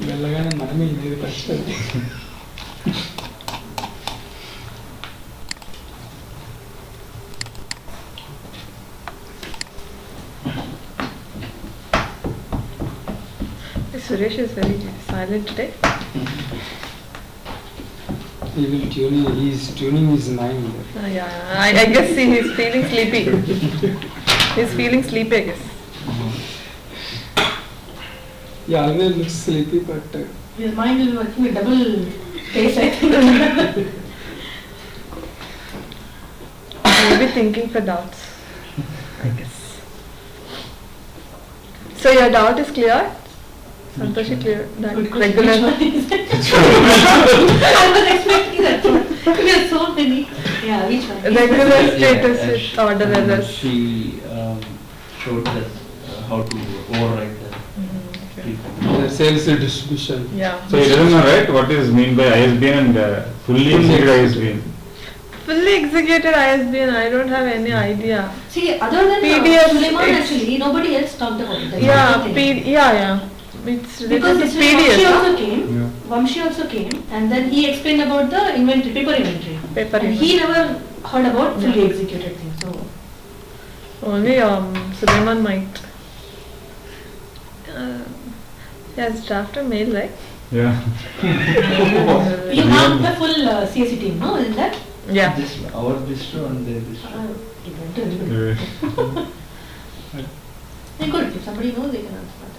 వెళ్ళగానే మనమే ఇది పరిస్థితి. Suresh is very silent today. He will he's tuning his mind. Yeah, I guess he's feeling sleepy. He's feeling sleepy, I guess. He always looks sleepy, but his mind is working with double pace, I think. Maybe thinking for doubts, I guess. So your doubt is clear? Santoshi clear? That regular? I was expecting that one. There are so many. Yeah, which one? Regular status with order and errors. she showed us how to override the the sales distribution. Yeah. So he doesn't know, right, what is mean by ISBN and fully executed ISBN. Fully executed ISBN, I don't have any idea. See, other than PDF, Suleiman, it's- actually, nobody else talked about it. Yeah, yeah. It's Because related to this PDF. Vamshi also came. Yeah. Vamshi also came, and then he explained about the inventory, paper inventory. Paper And he never heard about fully executed things. So Only Suleiman might. He has drafted mail, right? Yeah. you have the full CSC team, no? Isn't that? Yeah. This our distro and their distro. Good. If somebody knows, they can answer that.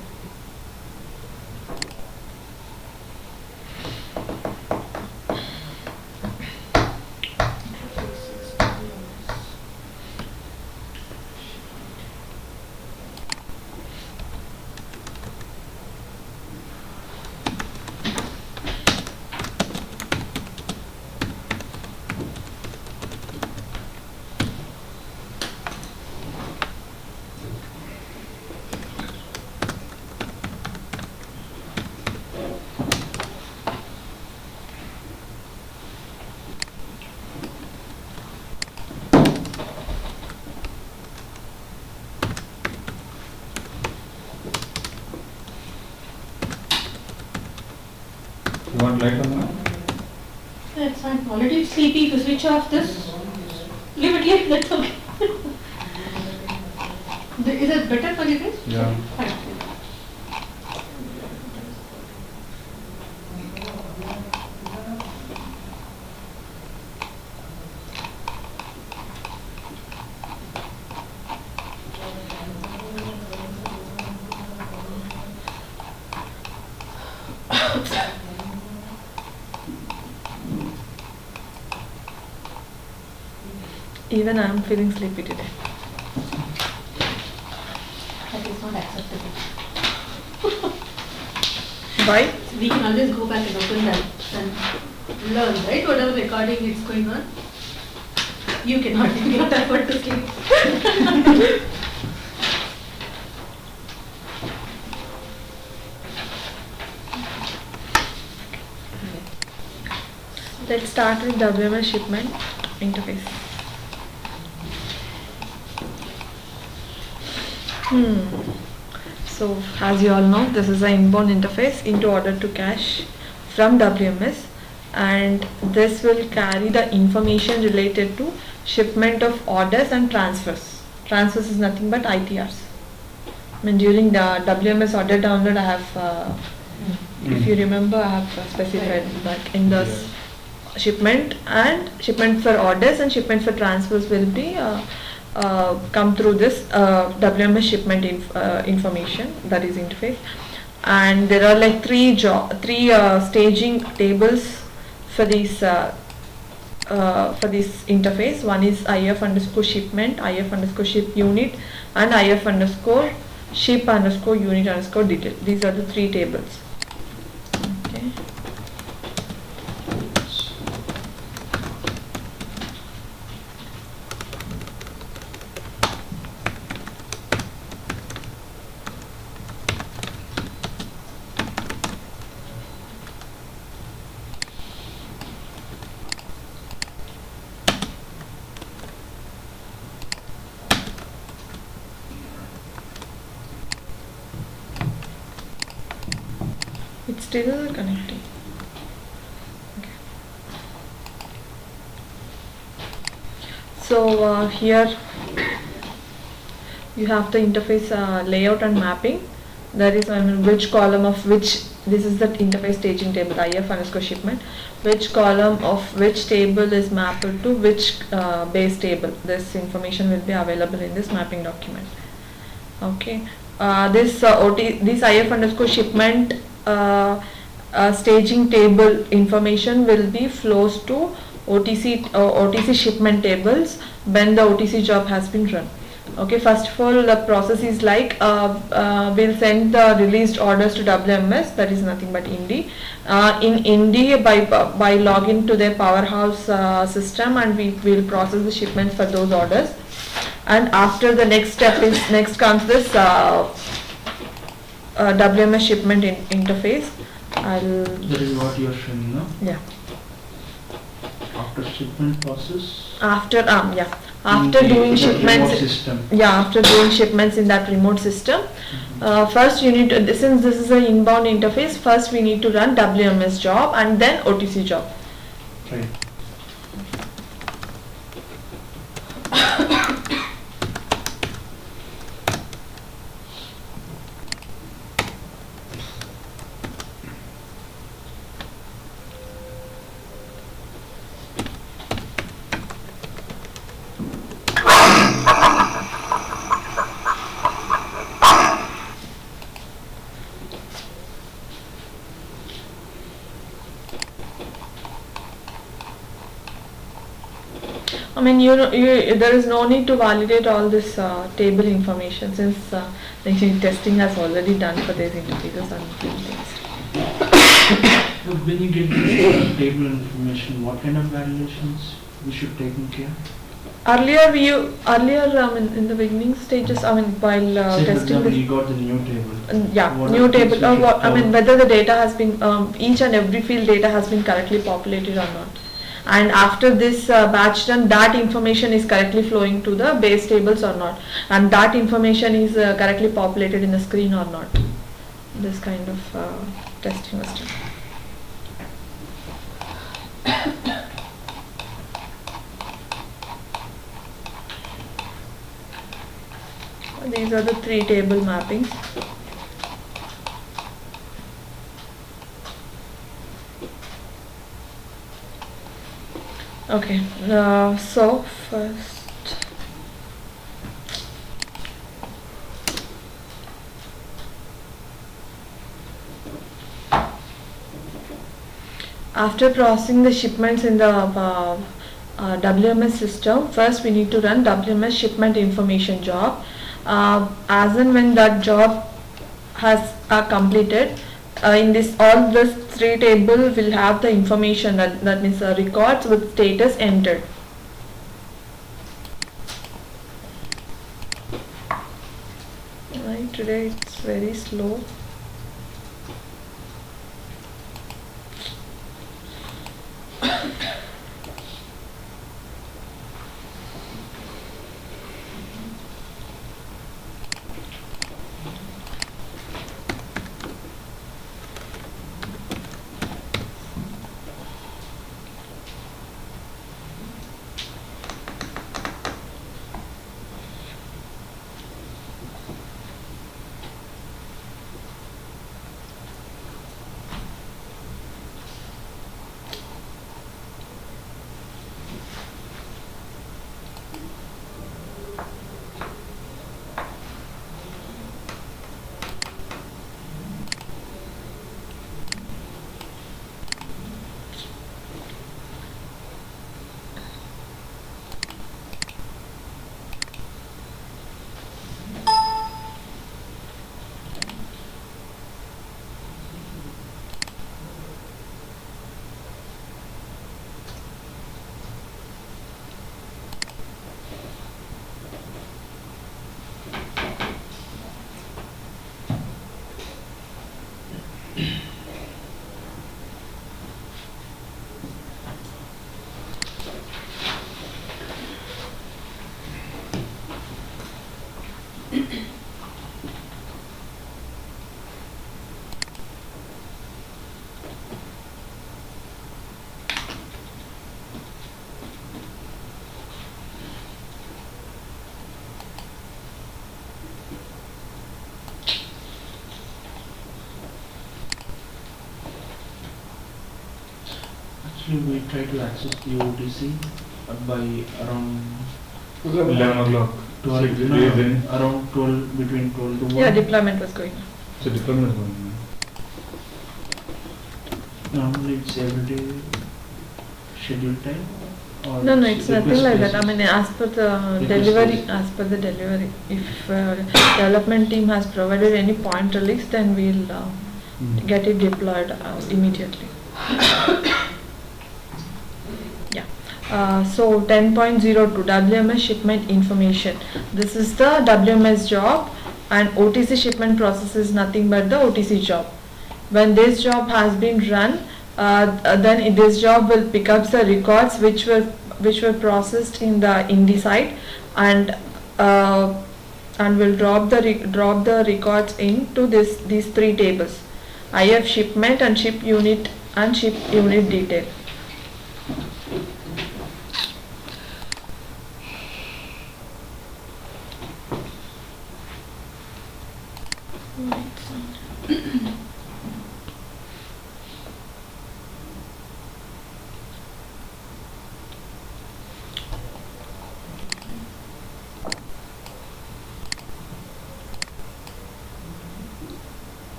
You want light on that? That's fine. Already sleepy. If you switch off this, leave it. That's okay. Is it better for you guys? Yeah. Fine. Even I am feeling sleepy today. That is not acceptable. Why? We can always go back and open that and learn, right? Whatever recording is going on. You cannot. You cannot afford to sleep. Let's start with WMS Shipment interface. So as you all know, this is an inbound interface into order to cash from WMS, and this will carry the information related to shipment of orders and transfers. Transfers is nothing but ITRs. I mean, during the WMS order download, I have, if you remember, I have specified that in the shipment and shipment for orders and shipment for transfers will be come through this WMS shipment information, that is interface. And there are like three staging tables for this interface. One is IF underscore shipment, IF underscore ship unit, and IF underscore ship underscore unit underscore detail. These are the three tables. Okay. It's still connecting. Okay. So here you have the interface layout and mapping. That is which column of which, this is the interface staging table IF underscore shipment, which column of which table is mapped to which base table. This information will be available in this mapping document. Okay. This IF underscore shipment staging table information will be flows to OTC shipment tables when the OTC job has been run. Okay, first of all, the process is like we'll send the released orders to WMS, that is nothing but Indy. In Indy, by login to their powerhouse system, and we will process the shipments for those orders. And after the next step is, next comes this WMS shipment interface. That is what you are showing now. Yeah. After shipment process. After in after the doing remote shipments. system. Yeah, after doing shipments in that remote system, first you need to, since this is an inbound interface, first we need to run WMS job and then OTC job. Right. I mean, there is no need to validate all this table information, since the testing has already done for these interfaces and things. When you get this table information, what kind of validations we should take in care? Earlier, in the beginning stages, while Say for testing example, this, you got the new table. yeah, What new are things table. we should Whether the data has been, each and every field data has been correctly populated or not. And after this batch run, that information is correctly flowing to the base tables or not, and that information is correctly populated in the screen or not. This kind of testing was done. These are the 3 table mappings. Okay, so first, after processing the shipments in the WMS system, first we need to run WMS shipment information job. As and when that job has completed, in this, all this 3 table will have the information, that means records with status entered. Right, today it's very slow. Actually, we try to access the OTC by around 11 o'clock. 12, So no, it is in. around 12, between 12 to 1. Yeah, deployment was going on. So deployment is going Normally it's everyday schedule time? Or No, it's nothing request like that. I basis? mean, as per the Request delivery, basis. as per the delivery. If development team has provided any point release, then we'll get it deployed immediately. Yeah. So 10.02 WMS shipment information. This is the WMS job, and OTC shipment process is nothing but the OTC job. When this job has been run, then this job will pick up the records which were processed in the Indy site, and will drop the records into these three tables: IF shipment and ship unit detail.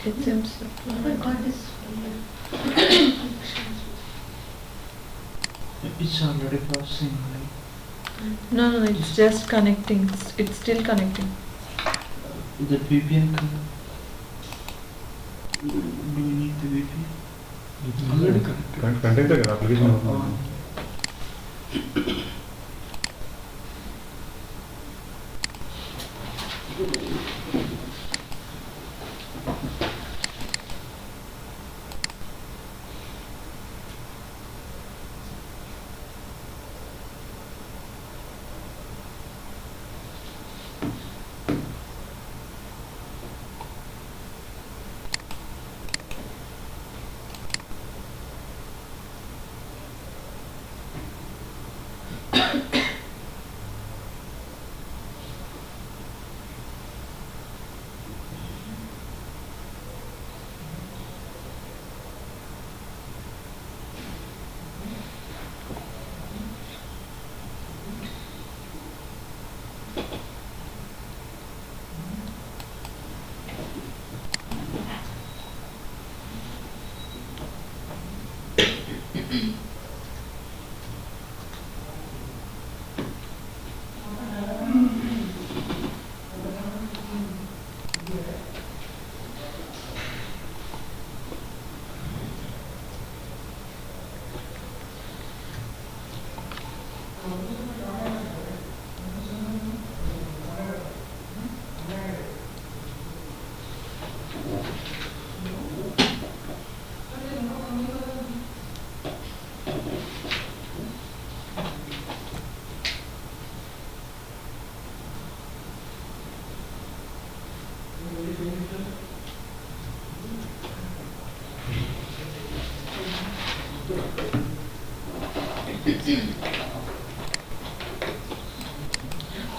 It seems I got this. It's already processing, right? no, it's just connecting. It's still connecting. The VPN do we need the VPN? Already connected. Contact the application.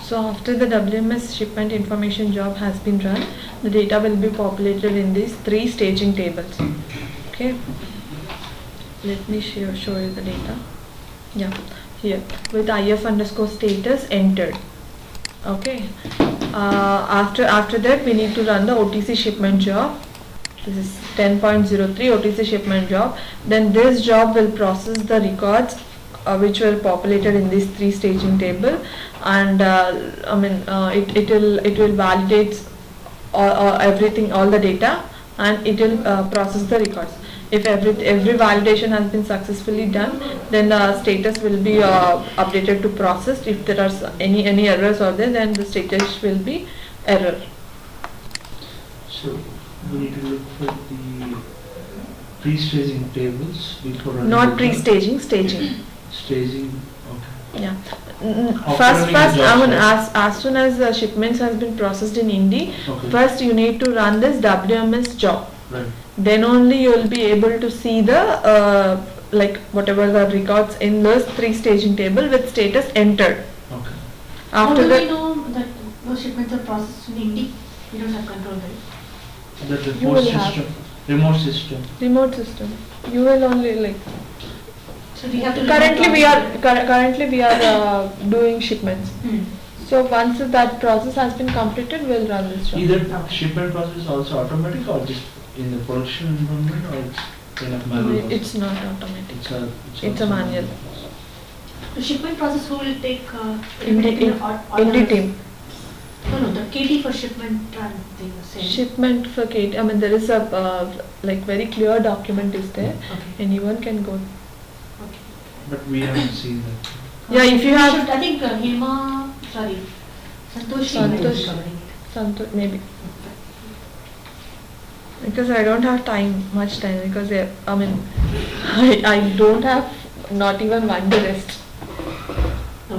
So after the WMS shipment information job has been run, the data will be populated in these three staging tables. Okay. Let me show you the data. Yeah, here with IF underscore status entered. Okay. After that we need to run the OTC shipment job. This is 10.03 OTC shipment job. Then this job will process the records which were populated in this three staging table, and it will validate everything, all the data, and it will process the records. If every validation has been successfully done, then the status will be updated to processed. If there are any errors or there, then the status will be error. So we need to look for the pre-staging tables before running Not the pre-staging, staging. staging. Okay. Yeah. After First, running the job, as soon as the shipments has been processed in Indy, Okay. first you need to run this WMS job. Right. Then only you will be able to see the like whatever the records in this three staging table with status entered. Okay. How After do we that, know that those shipments are processed in India? We don't have control, right? That You report will have. system, remote system. remote system, you will only like, So we have to. currently we are doing shipments. Hmm. So once that process has been completed, we'll run this job. Either shipment process is also automatic or just in the production environment or it's kind of manual process? It's not automatic. It's a also manual. The shipment process who will take Indie team. No, the KT for shipment run thing was saying. Shipment for Kate, I mean there is a like very clear document is there. Okay. Anyone can go. Okay. But we haven't seen that. Yeah, if you We have should, I think Santoshi might be Santosh. covering it. something maybe. Because I don't have much time because I mean I don't have not even one day rest.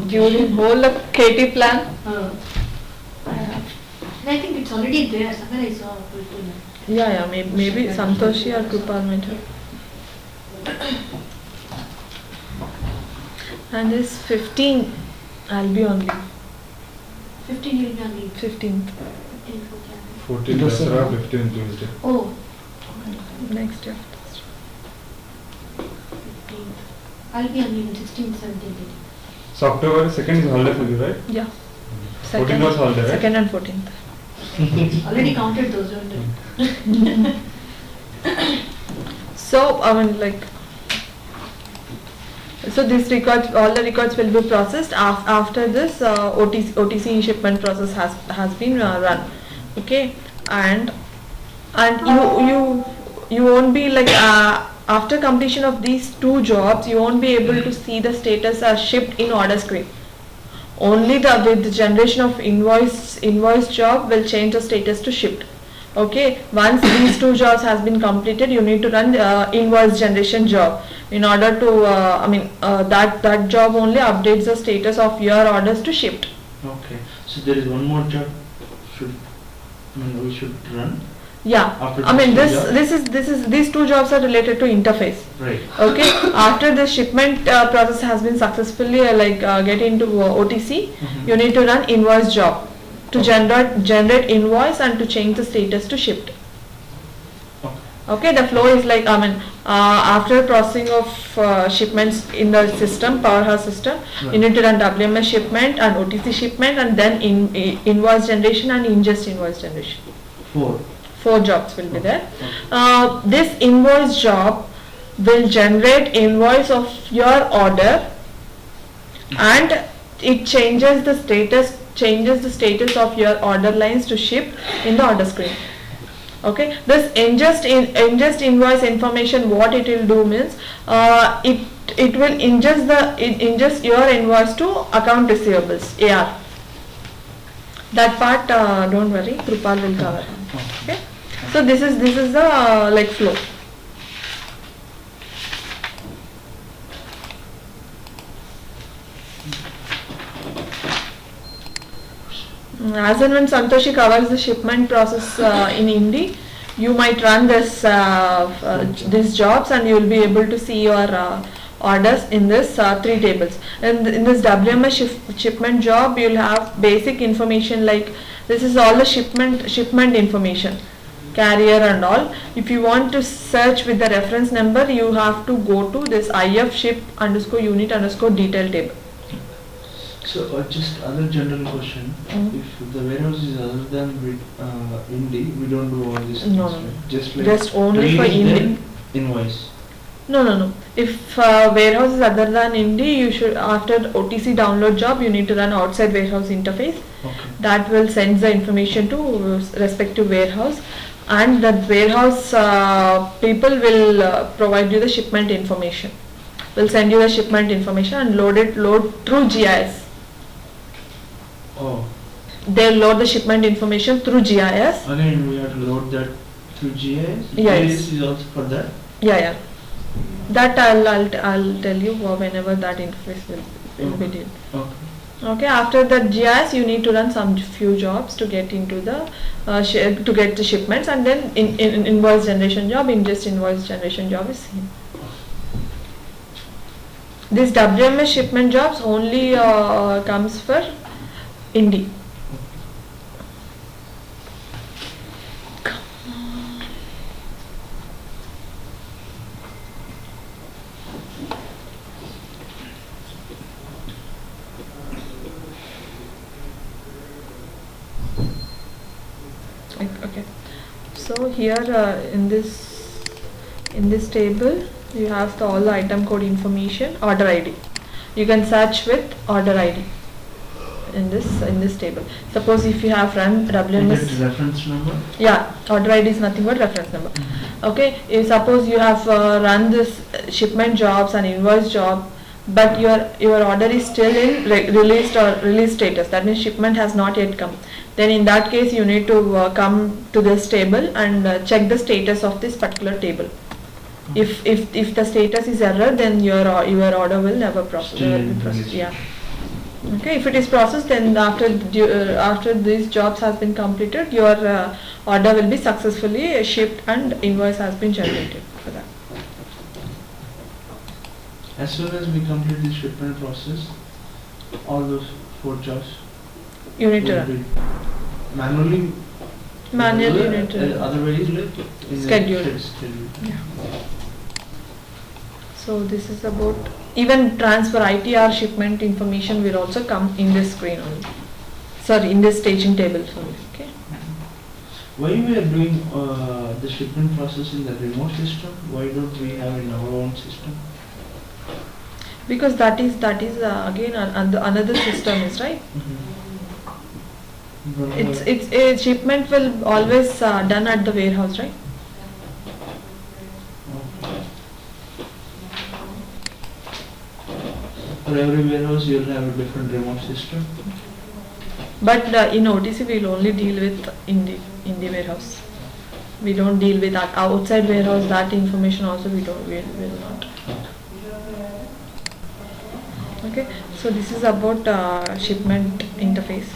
During whole of KT plan, I have. And I think it's already there. Somewhere I saw people. Yeah, maybe Santoshi or Krupal might have. And this 15, I'll be on leave. 15 you'll be on leave. 15th, 14 Yes, sir. Dasara, 15 Tuesday. Oh. next year. 15th. I'll be on leave on 16th, 17th. So October 2nd is holiday for you, right? Yeah. 14 was holiday, right? 2nd and 14th. Already counted those, don't you? So, I mean like, so this records, all the records will be processed after this OTC shipment process has been run. Okay, and you won't be like after completion of these two jobs, you won't be able to see the status as shipped in order screen. Only with the generation of invoice job will change the status to shipped. Okay, once these two jobs has been completed, you need to run invoice generation job in order to that job only updates the status of your orders to shipped. Okay. So there is one more job we should run. Yeah, After I mean this these two jobs are related to interface. Right. Okay, after the shipment process has been successfully get into OTC, you need to run invoice job to generate invoice and to change the status to shipped. Okay, the flow is like, I mean, after processing of shipments in the system, powerhouse system, Right. you need to run WMS shipment and OTC shipment and then invoice generation and ingest invoice generation. 4 jobs will be there. This invoice job will generate invoice of your order and it changes the status of your order lines to ship in the order screen. Okay, this ingest invoice information, what it will do means it will ingest your invoice to account receivables AR. That part don't worry, Krupal will cover. Okay, so this is the like flow. As and when Santoshi covers the shipment process in Indy, you might run these jobs and you will be able to see your orders in this 3 tables. And in this WMS shipment job, you will have basic information like this is all the shipment information, carrier and all. If you want to search with the reference number, you have to go to this IF ship _unit _detail table. So just other general question, if the warehouse is other than Indy, we don't do all this. No, things, no. right? Just like Just only for release, Indy. then invoice. No. If warehouse is other than Indy, you should, after OTC download job, you need to run outside warehouse interface. Okay. That will send the information to respective warehouse, and that warehouse people will provide you the shipment information. Will send you the shipment information and load through GIS. Oh. They'll load the shipment information through GIS. Again, we have to load that through GIS. Yes. GIS is also for that. Yeah. That I'll tell you whenever that interface will be done. Okay. Okay, after that GIS you need to run some few jobs to get into the to get the shipments, and then in invoice generation job, ingest invoice generation job is same. This WMS shipment jobs only comes for Indy. Okay, so here in this table you have all the item code information, order ID. You can search with order ID in this table. Suppose if you have run WMS, Is it reference number? yeah, order ID is nothing but reference number. Okay, if suppose you have run this shipment jobs and invoice job, but your order is still in release status, that means shipment has not yet come, then in that case you need to come to this table and check the status of this particular table. If the status is error, then your order will never process. Still Will be in processed. release. Yeah. Okay. If it is processed, then after these jobs has been completed, your order will be successfully shipped and invoice has been generated for that. As soon as we complete the shipment process, all those 4 jobs You need to will run. be manually. Manually you need to run. Otherwise, like in Schedule. the schedule. Yeah. So this is about even transfer ITR shipment information will also come in this screen only. Sorry, in this staging table only. Okay. Why we are doing the shipment process in the remote system? Why don't we have in our own system? Because that is again another system is right. It's a shipment will always done at the warehouse, right? For every warehouse, you'll have a different remote system. But in OTC we'll only deal with in the warehouse. We don't deal with outside warehouse. That information also we will not. Okay, so this is about shipment interface.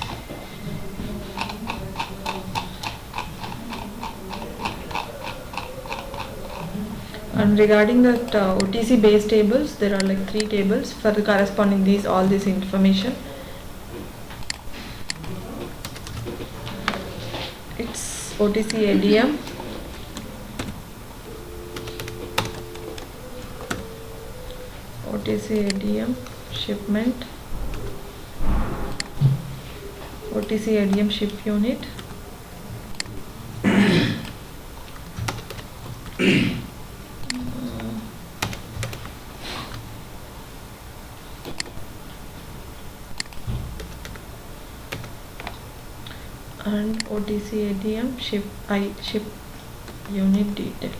And regarding that OTC base tables, there are like 3 tables for the corresponding all this information. It's OTC ADM, OTC ADM shipment, OTC ADM ship unit, and OTC ADM ship unit detail.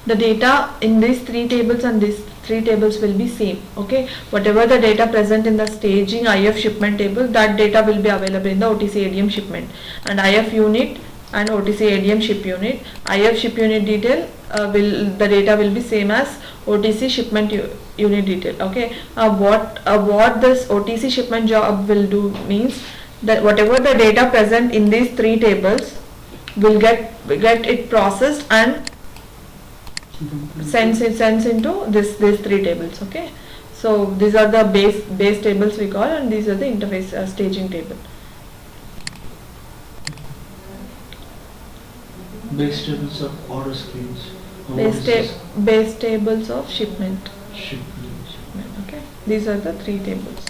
The data in these 3 tables and these 3 tables will be same. Okay, whatever the data present in the staging IF shipment table, that data will be available in the OTC ADM shipment, and IF unit and OTC ADM ship unit. IF ship unit detail the data will be same as OTC shipment unit detail. Okay, what this OTC shipment job will do means that whatever the data present in these 3 tables will get it processed and sends into these 3 tables. Okay, so these are the base tables we call, and these are the interface staging table. Base tables of order screens. Base tables of shipment. Shipments. Okay, these are the 3 tables.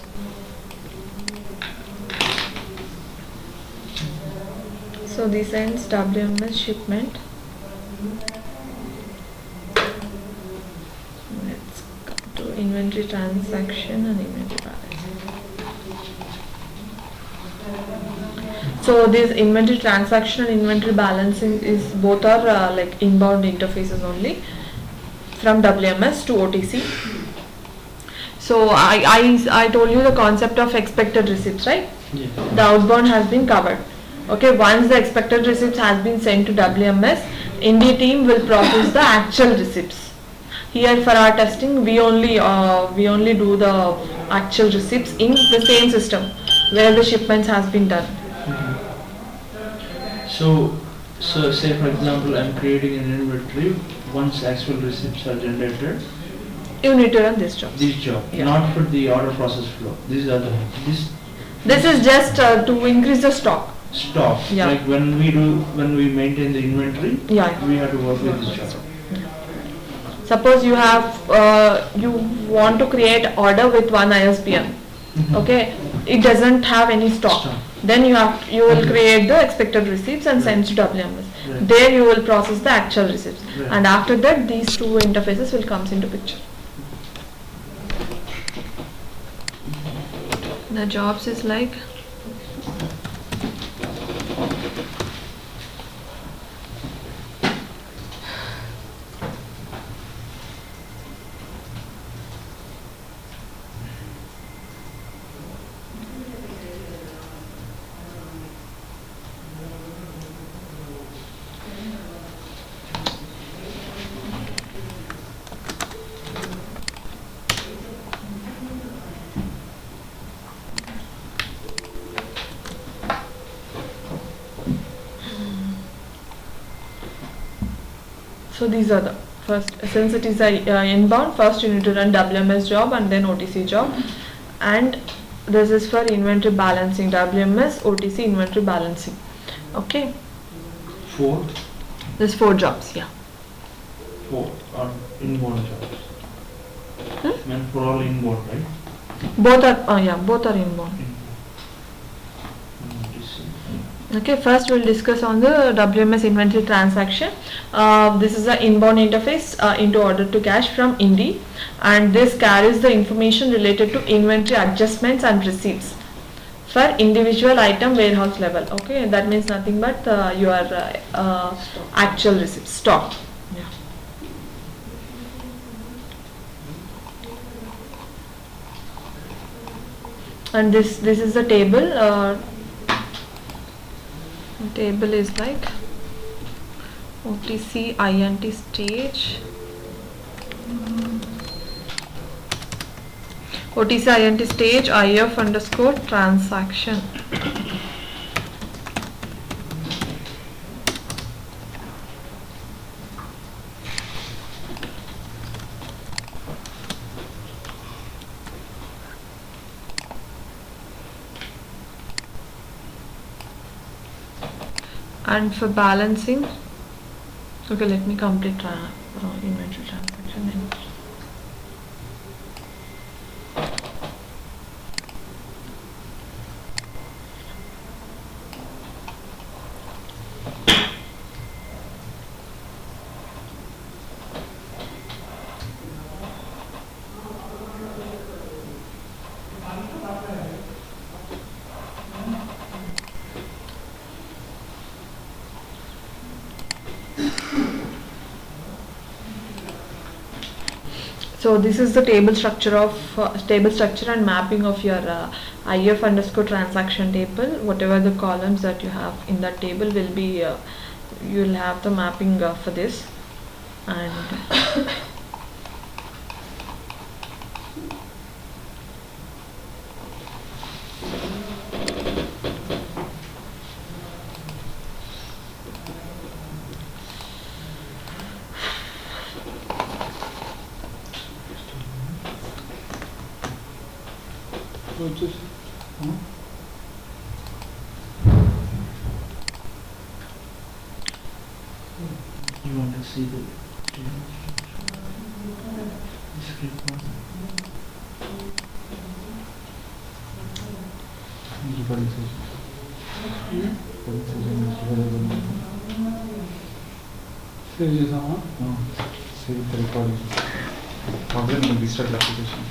So this ends WMS shipment. Let's come to inventory transaction and inventory balancing. So this inventory transaction and inventory balancing is both are like inbound interfaces only from WMS to OTC. So I told you the concept of expected receipts, right? Yeah. The outbound has been covered. Okay, once the expected receipts has been sent to WMS, India team will process the actual receipts. Here for our testing, we only do the actual receipts in the same system where the shipments has been done. So say for example, I'm creating an inventory. Once actual receipts are generated, You need to run this job. This job, Yeah. not for the order process flow. This is other, this This is just to increase the stock. stock. Yeah. Like when we maintain the inventory, Yeah. we have to work with this job. Suppose you have you want to create order with one ISBN. Okay, it doesn't have any stock. Stock. Then you will create the expected receipts and send to WMS. Right. There you will process the actual receipts, Right. and after that these two interfaces will comes into picture. The jobs is like so these are the first, since it is a inbound, first you need to run WMS job and then OTC job, and this is for inventory balancing, WMS OTC inventory balancing. Okay, 4 there's 4 jobs. Yeah. are inbound jobs. And for all inbound, right? Both are both are inbound. Okay, first we'll discuss on the WMS inventory transaction. This is the inbound interface into order to cash from Indy, and this carries the information related to inventory adjustments and receipts for individual item warehouse level. Okay, that means nothing but your actual receipts, stock. Yeah. And this is the table. Table is like OTC INT stage, OTC INT stage, IF underscore transaction. And for balancing, okay, let me complete inventory transaction. Then. So this is the table structure of table structure and mapping of your IF underscore transaction table. Whatever the columns that you have in that table will be, you will have the mapping for this. And You want to see the script one? Save the recording. Problem in restart the application.